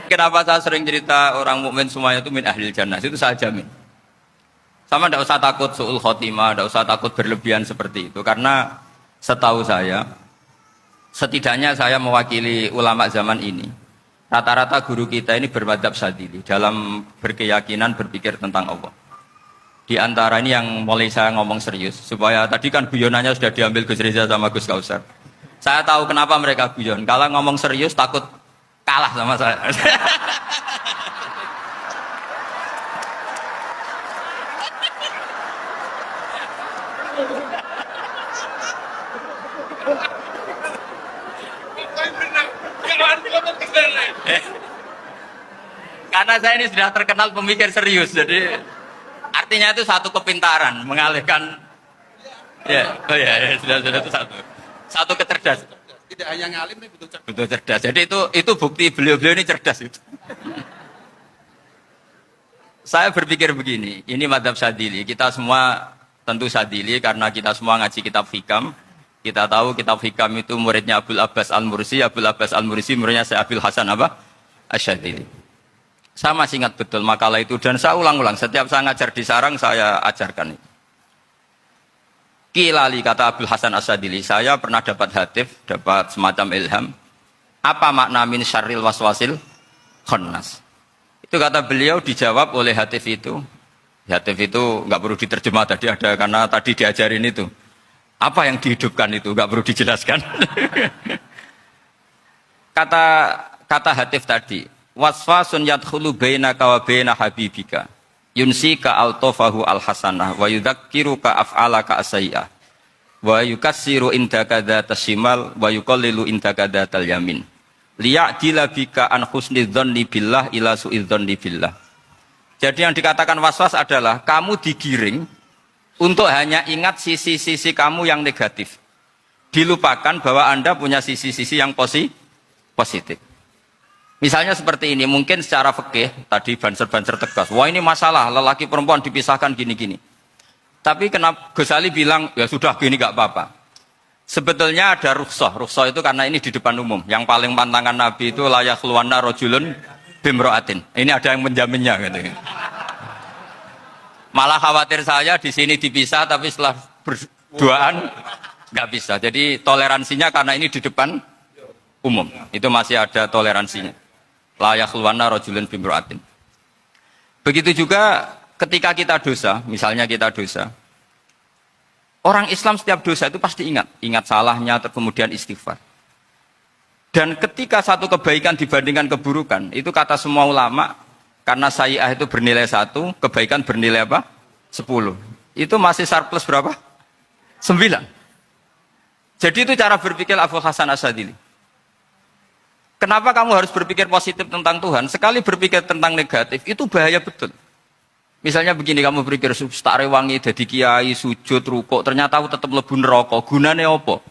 Kenapa saya sering cerita orang mukmin semuanya itu min ahlil jannah? Itu saya jamin. Sama tidak usah takut su'ul khotimah, tidak usah takut berlebihan seperti itu. Karena setahu saya, setidaknya saya mewakili ulama zaman ini. Rata-rata guru kita ini bermadzhab Syadzili dalam berkeyakinan berpikir tentang Allah. Di antara ini yang mulai saya ngomong serius, supaya tadi kan guyonannya sudah diambil Gus Reza sama Gus Kausar. Saya tahu kenapa mereka guyon. Kalau ngomong serius takut kalah sama saya. Karena saya ini sudah terkenal pemikir serius, jadi artinya itu satu kepintaran mengalihkan. Ya, oh ya, sudah itu satu kecerdasan. Tidak hanya ngalim tapi betul cerdas. Betul cerdas. Jadi itu bukti beliau-beliau ini cerdas itu. Saya berpikir begini, ini madzhab Syadzili. Kita semua tentu Syadzili karena kita semua ngaji kitab Hikam. Kita tahu kitab Hikam itu muridnya Abul Abbas Al-Mursi. Abul Abbas Al-Mursi muridnya Syekh Abil Hasan apa? Asy-Syadzili. Saya masih ingat betul makalah itu dan saya ulang-ulang. Setiap saya ngajar di sarang saya ajarkan itu. Kilali kata Abul Hasan Asy-Syadzili, saya pernah dapat hatif, dapat semacam ilham. Apa makna min syarril waswasil khannas? Itu kata beliau dijawab oleh hatif itu. Hatif itu nggak perlu diterjemah tadi ada karena tadi diajarin itu. Apa yang dihidupkan itu nggak perlu dijelaskan. kata hatif tadi, waswasun yadkhulu bainaka wa baina habibika. Yunsika altofahu al-hasanah wa yudzakiruka af'alaka as-sayyi'ah wa yukassiru indaka dzatas shimal wa yuqallilu indaka dzatal yamin liya'dila bika an husnidz dzanni billah ila su'iz dzanni billah. Jadi yang dikatakan waswas adalah kamu digiring untuk hanya ingat sisi-sisi kamu yang negatif, dilupakan bahwa Anda punya sisi-sisi yang positif. Misalnya seperti ini, mungkin secara fikih, tadi banser-banser tegas, wah ini masalah, lelaki perempuan dipisahkan gini-gini. Tapi kenapa Ghazali bilang, ya sudah gini gak apa-apa. Sebetulnya ada rukhsah itu karena ini di depan umum. Yang paling pantangan Nabi itu layak luwana rojulun bimro'atin. Ini ada yang menjaminnya gitu. Malah khawatir saya di sini dipisah, tapi setelah berduaan gak bisa. Jadi toleransinya karena ini di depan umum, itu masih ada toleransinya. Layak luwana rojulun bimro'atin. Begitu juga ketika kita dosa, misalnya kita dosa, orang Islam setiap dosa itu pasti ingat salahnya, kemudian istighfar. Dan ketika satu kebaikan dibandingkan keburukan, itu kata semua ulama, karena sayyi'ah itu bernilai 1, kebaikan bernilai apa? 10. Itu masih surplus berapa? 9. Jadi itu cara berpikir Abul Hasan Asy-Syadzili. Kenapa kamu harus berpikir positif tentang Tuhan? Sekali berpikir tentang negatif, itu bahaya betul. Misalnya begini, kamu berpikir, tak rewangi, jadi kiai, sujud, rukuk, ternyata aku tetap lebu neraka, gunanya apa?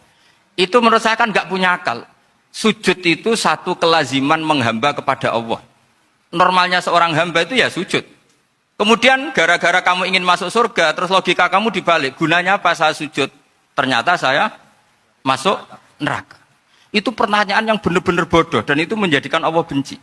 Itu menurut saya kan gak punya akal. Sujud itu satu kelaziman menghamba kepada Allah. Normalnya seorang hamba itu ya sujud. Kemudian gara-gara kamu ingin masuk surga, terus logika kamu dibalik, gunanya apa saya sujud? Ternyata saya masuk neraka. Itu pertanyaan yang benar-benar bodoh dan itu menjadikan Allah benci.